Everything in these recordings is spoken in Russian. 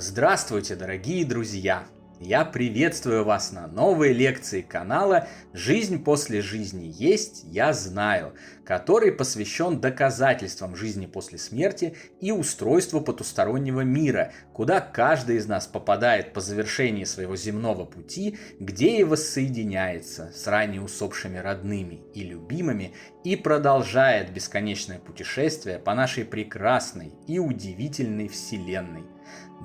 Здравствуйте, дорогие друзья! Я приветствую вас на новой лекции канала «Жизнь после жизни есть, я знаю», который посвящен доказательствам жизни после смерти и устройству потустороннего мира, куда каждый из нас попадает по завершении своего земного пути, где и воссоединяется с ранее усопшими родными и любимыми и продолжает бесконечное путешествие по нашей прекрасной и удивительной Вселенной.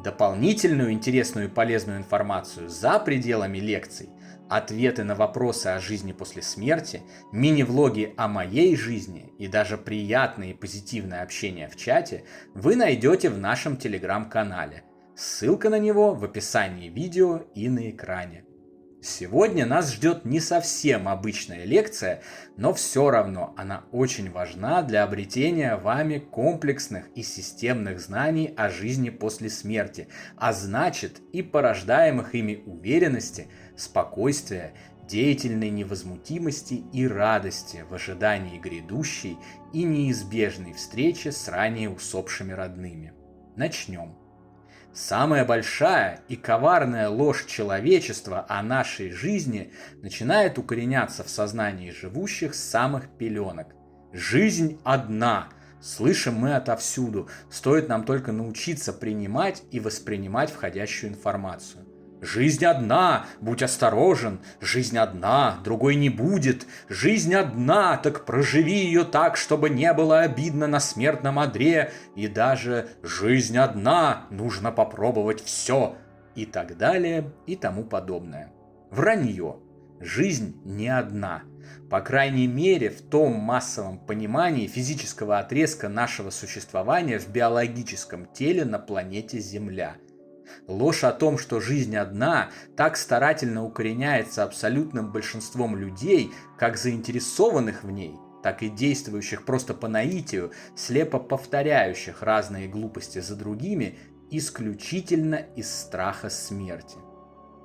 Дополнительную интересную и полезную информацию за пределами лекций, ответы на вопросы о жизни после смерти, мини-влоги о моей жизни и даже приятное и позитивное общение в чате вы найдете в нашем телеграм-канале. Ссылка на него в описании видео и на экране. Сегодня нас ждет не совсем обычная лекция, но все равно она очень важна для обретения вами комплексных и системных знаний о жизни после смерти, а значит и порождаемых ими уверенности, спокойствия, деятельной невозмутимости и радости в ожидании грядущей и неизбежной встречи с ранее усопшими родными. Начнем. Самая большая и коварная ложь человечества о нашей жизни начинает укореняться в сознании живущих с самых пеленок. Жизнь одна. Слышим мы отовсюду, стоит нам только научиться принимать и воспринимать входящую информацию. Жизнь одна, будь осторожен, жизнь одна, другой не будет, жизнь одна, так проживи ее так, чтобы не было обидно на смертном одре, и даже жизнь одна, нужно попробовать все, и так далее, и тому подобное. Вранье. Жизнь не одна. По крайней мере, в том массовом понимании физического отрезка нашего существования в биологическом теле на планете Земля. Ложь о том, что жизнь одна, так старательно укореняется абсолютным большинством людей, как заинтересованных в ней, так и действующих просто по наитию, слепо повторяющих разные глупости за другими, исключительно из страха смерти.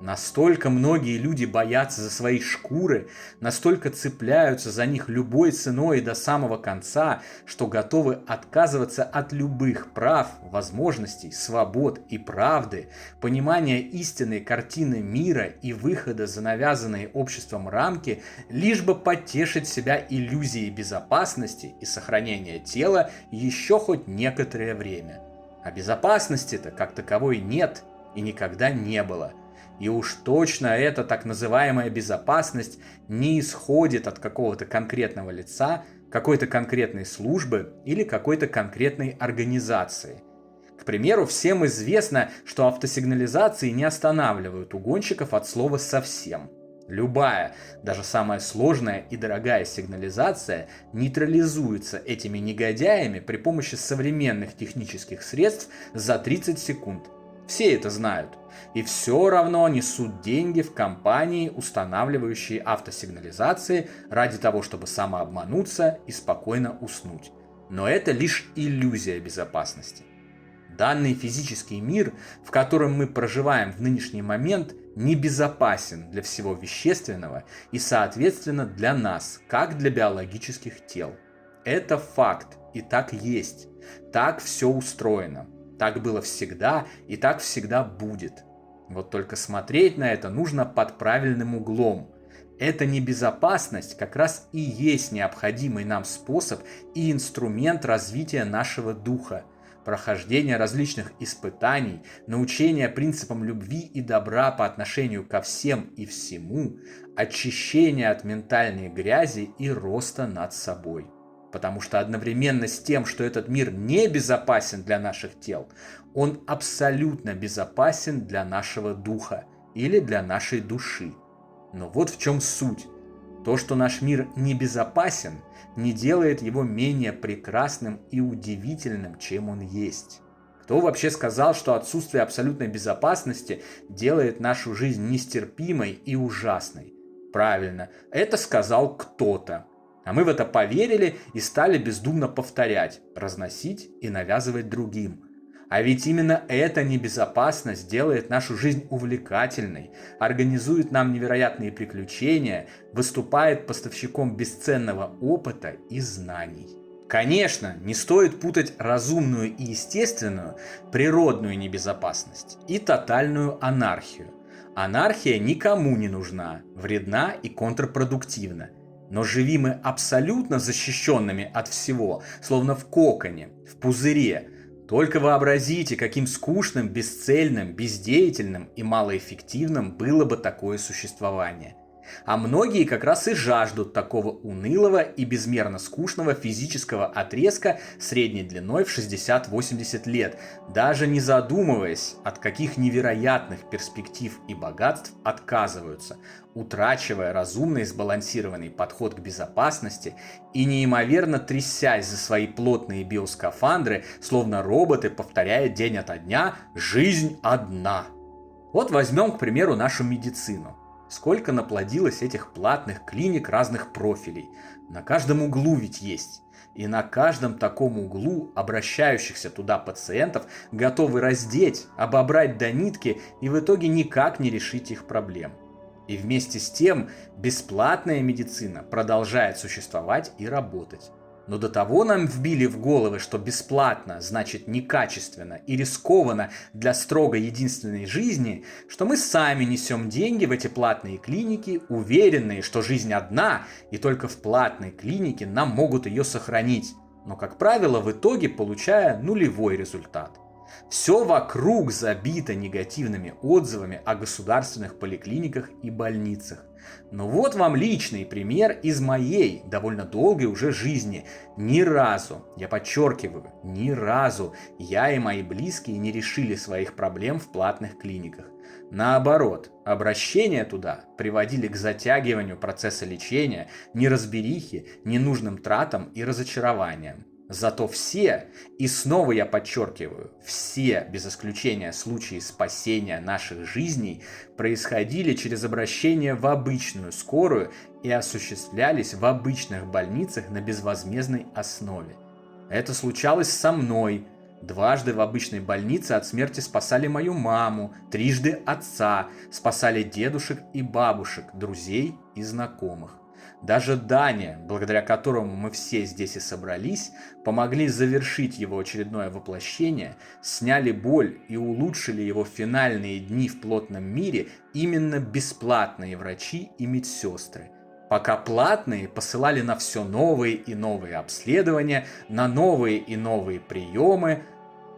Настолько многие люди боятся за свои шкуры, настолько цепляются за них любой ценой и до самого конца, что готовы отказываться от любых прав, возможностей, свобод и правды, понимания истинной картины мира и выхода за навязанные обществом рамки, лишь бы потешить себя иллюзией безопасности и сохранения тела еще хоть некоторое время. А безопасности-то как таковой нет и никогда не было. И уж точно эта так называемая безопасность не исходит от какого-то конкретного лица, какой-то конкретной службы или какой-то конкретной организации. К примеру, всем известно, что автосигнализации не останавливают угонщиков от слова совсем. Любая, даже самая сложная и дорогая сигнализация нейтрализуется этими негодяями при помощи современных технических средств за 30 секунд. Все это знают. И все равно несут деньги в компании, устанавливающие автосигнализации, ради того, чтобы самообмануться и спокойно уснуть. Но это лишь иллюзия безопасности. Данный физический мир, в котором мы проживаем в нынешний момент, небезопасен для всего вещественного и, соответственно, для нас, как для биологических тел. Это факт, и так есть. Так все устроено. Так было всегда и так всегда будет. Вот только смотреть на это нужно под правильным углом. Эта небезопасность как раз и есть необходимый нам способ и инструмент развития нашего духа, прохождения различных испытаний, научения принципам любви и добра по отношению ко всем и всему, очищения от ментальной грязи и роста над собой. Потому что одновременно с тем, что этот мир не безопасен для наших тел, он абсолютно безопасен для нашего духа или для нашей души. Но вот в чем суть. То, что наш мир не безопасен, не делает его менее прекрасным и удивительным, чем он есть. Кто вообще сказал, что отсутствие абсолютной безопасности делает нашу жизнь нестерпимой и ужасной? Правильно, это сказал кто-то. А мы в это поверили и стали бездумно повторять, разносить и навязывать другим. А ведь именно эта небезопасность делает нашу жизнь увлекательной, организует нам невероятные приключения, выступает поставщиком бесценного опыта и знаний. Конечно, не стоит путать разумную и естественную, природную небезопасность и тотальную анархию. Анархия никому не нужна, вредна и контрпродуктивна. Но живи мы абсолютно защищенными от всего, словно в коконе, в пузыре. Только вообразите, каким скучным, бесцельным, бездеятельным и малоэффективным было бы такое существование. А многие как раз и жаждут такого унылого и безмерно скучного физического отрезка средней длиной в 60-80 лет, даже не задумываясь, от каких невероятных перспектив и богатств отказываются, утрачивая разумный сбалансированный подход к безопасности и неимоверно трясясь за свои плотные биоскафандры, словно роботы, повторяя день ото дня «жизнь одна». Вот возьмем, к примеру, нашу медицину. Сколько наплодилось этих платных клиник разных профилей. На каждом углу ведь есть. И на каждом таком углу обращающихся туда пациентов готовы раздеть, обобрать до нитки и в итоге никак не решить их проблем. И вместе с тем бесплатная медицина продолжает существовать и работать. Но до того нам вбили в головы, что бесплатно значит некачественно и рискованно для строго единственной жизни, что мы сами несем деньги в эти платные клиники, уверенные, что жизнь одна, и только в платной клинике нам могут ее сохранить, но, как правило, в итоге получая нулевой результат. Все вокруг забито негативными отзывами о государственных поликлиниках и больницах. Но вот вам личный пример из моей довольно долгой уже жизни. Ни разу, я подчеркиваю, ни разу я и мои близкие не решили своих проблем в платных клиниках. Наоборот, обращения туда приводили к затягиванию процесса лечения, неразберихе, ненужным тратам и разочарованиям. Зато все, и снова я подчеркиваю, все, без исключения случаи спасения наших жизней, происходили через обращение в обычную скорую и осуществлялись в обычных больницах на безвозмездной основе. Это случалось со мной. Дважды в обычной больнице от смерти спасали мою маму, трижды отца, спасали дедушек и бабушек, друзей и знакомых. Даже Даня, благодаря которому мы все здесь и собрались, помогли завершить его очередное воплощение, сняли боль и улучшили его финальные дни в плотном мире именно бесплатные врачи и медсестры. Пока платные посылали на все новые и новые обследования, на новые и новые приемы,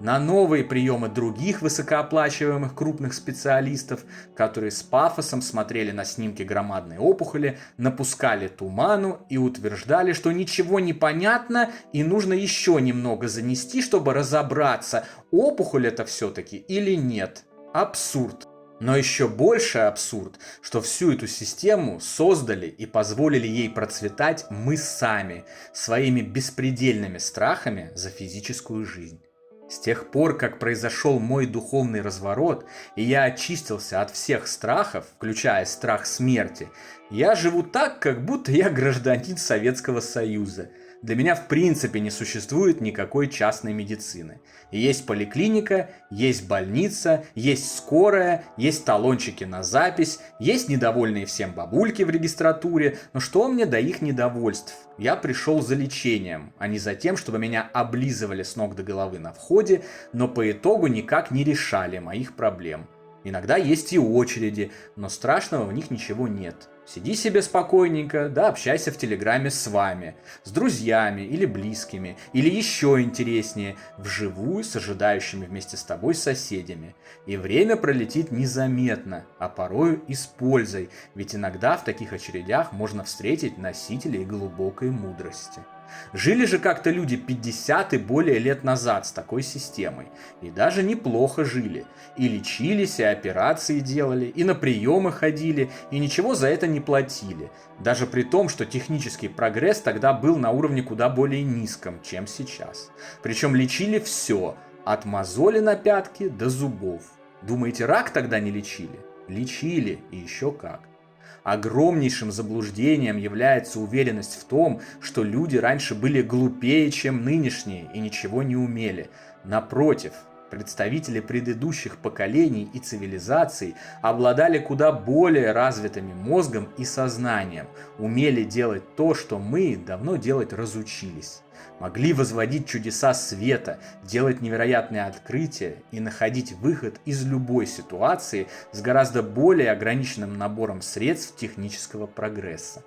на новые приемы других высокооплачиваемых крупных специалистов, которые с пафосом смотрели на снимки громадной опухоли, напускали туману и утверждали, что ничего не понятно и нужно еще немного занести, чтобы разобраться, опухоль это все-таки или нет. Абсурд. Но еще больше абсурд, что всю эту систему создали и позволили ей процветать мы сами, своими беспредельными страхами за физическую жизнь. С тех пор, как произошел мой духовный разворот, и я очистился от всех страхов, включая страх смерти, я живу так, как будто я гражданин Советского Союза. Для меня в принципе не существует никакой частной медицины. Есть поликлиника, есть больница, есть скорая, есть талончики на запись, есть недовольные всем бабульки в регистратуре, но что мне до их недовольств? Я пришел за лечением, а не за тем, чтобы меня облизывали с ног до головы на входе, но по итогу никак не решали моих проблем. Иногда есть и очереди, но страшного в них ничего нет. Сиди себе спокойненько, да общайся в Телеграме с вами, с друзьями или близкими, или еще интереснее, вживую с ожидающими вместе с тобой соседями. И время пролетит незаметно, а порою и с пользой, ведь иногда в таких очередях можно встретить носителей глубокой мудрости. Жили же как-то люди 50 и более лет назад с такой системой. И даже неплохо жили. И лечились, и операции делали, и на приемы ходили, и ничего за это не платили. Даже при том, что технический прогресс тогда был на уровне куда более низком, чем сейчас. Причем лечили все, от мозоли на пятки до зубов. Думаете, рак тогда не лечили? Лечили, и еще как. Огромнейшим заблуждением является уверенность в том, что люди раньше были глупее, чем нынешние, и ничего не умели. Напротив, Представители предыдущих поколений и цивилизаций обладали куда более развитыми мозгом и сознанием, умели делать то, что мы давно делать разучились. Могли возводить чудеса света, делать невероятные открытия и находить выход из любой ситуации с гораздо более ограниченным набором средств технического прогресса.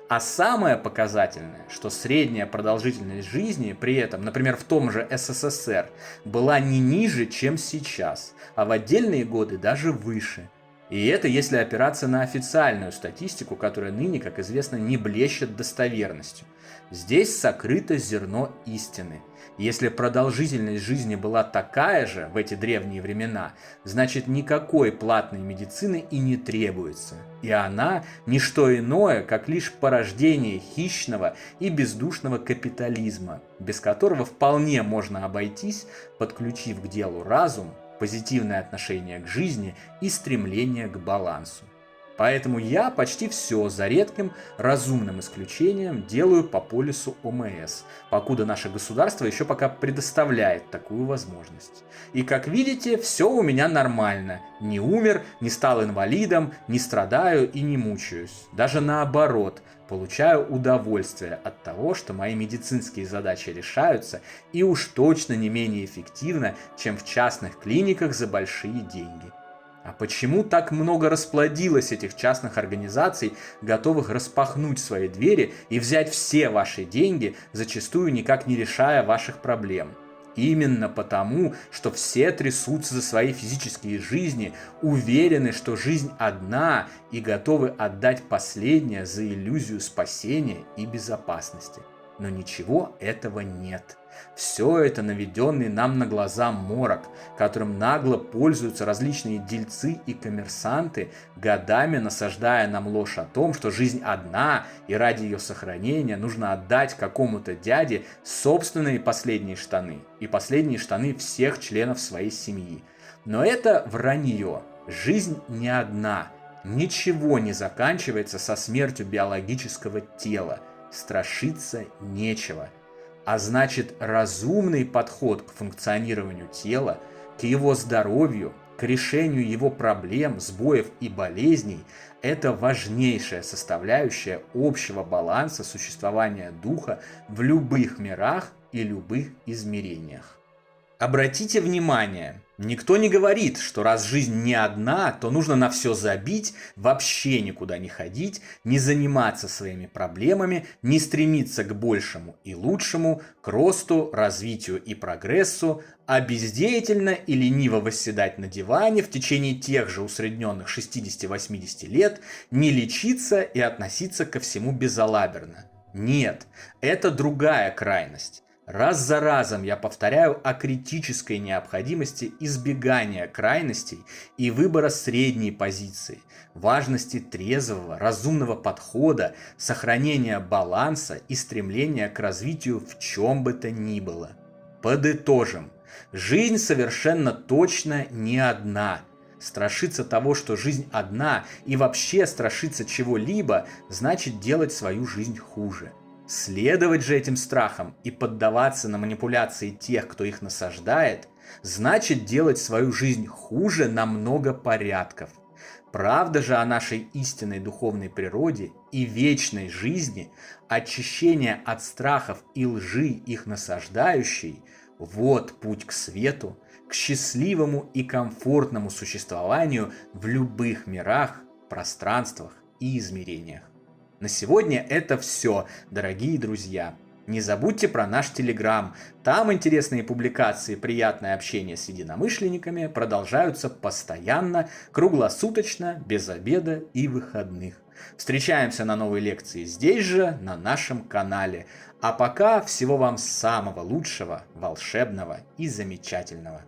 А самое показательное, что средняя продолжительность жизни при этом, например, в том же СССР, была не ниже, чем сейчас, а в отдельные годы даже выше. И это если опираться на официальную статистику, которая ныне, как известно, не блещет достоверностью. Здесь сокрыто зерно истины. Если продолжительность жизни была такая же в эти древние времена, значит никакой платной медицины и не требуется. И она не что иное, как лишь порождение хищного и бездушного капитализма, без которого вполне можно обойтись, подключив к делу разум, позитивное отношение к жизни и стремление к балансу. Поэтому я почти все, за редким разумным исключением, делаю по полису ОМС, покуда наше государство еще пока предоставляет такую возможность. И как видите, все у меня нормально. Не умер, не стал инвалидом, не страдаю и не мучаюсь. Даже наоборот, получаю удовольствие от того, что мои медицинские задачи решаются и уж точно не менее эффективно, чем в частных клиниках за большие деньги. А почему так много расплодилось этих частных организаций, готовых распахнуть свои двери и взять все ваши деньги, зачастую никак не решая ваших проблем? Именно потому, что все трясутся за свои физические жизни, уверены, что жизнь одна и готовы отдать последнее за иллюзию спасения и безопасности. Но ничего этого нет. Все это наведенный нам на глаза морок, которым нагло пользуются различные дельцы и коммерсанты, годами насаждая нам ложь о том, что жизнь одна и ради ее сохранения нужно отдать какому-то дяде собственные последние штаны и последние штаны всех членов своей семьи. Но это вранье. Жизнь не одна. Ничего не заканчивается со смертью биологического тела. Страшиться нечего. А значит, разумный подход к функционированию тела, к его здоровью, к решению его проблем, сбоев и болезней – это важнейшая составляющая общего баланса существования духа в любых мирах и любых измерениях. Обратите внимание, никто не говорит, что раз жизнь не одна, то нужно на все забить, вообще никуда не ходить, не заниматься своими проблемами, не стремиться к большему и лучшему, к росту, развитию и прогрессу, а бездеятельно и лениво восседать на диване в течение тех же усредненных 60-80 лет, не лечиться и относиться ко всему безалаберно. Нет, это другая крайность. Раз за разом я повторяю о критической необходимости избегания крайностей и выбора средней позиции, важности трезвого, разумного подхода, сохранения баланса и стремления к развитию в чем бы то ни было. Подытожим. Жизнь совершенно точно не одна. Страшиться того, что жизнь одна, и вообще страшиться чего-либо, значит делать свою жизнь хуже. Следовать же этим страхам и поддаваться на манипуляции тех, кто их насаждает, значит делать свою жизнь хуже на много порядков. Правда же о нашей истинной духовной природе и вечной жизни, очищение от страхов и лжи их насаждающей – вот путь к свету, к счастливому и комфортному существованию в любых мирах, пространствах и измерениях. На сегодня это все, дорогие друзья. Не забудьте про наш Телеграм. Там интересные публикации, приятное общение с единомышленниками продолжаются постоянно, круглосуточно, без обеда и выходных. Встречаемся на новой лекции здесь же, на нашем канале. А пока всего вам самого лучшего, волшебного и замечательного.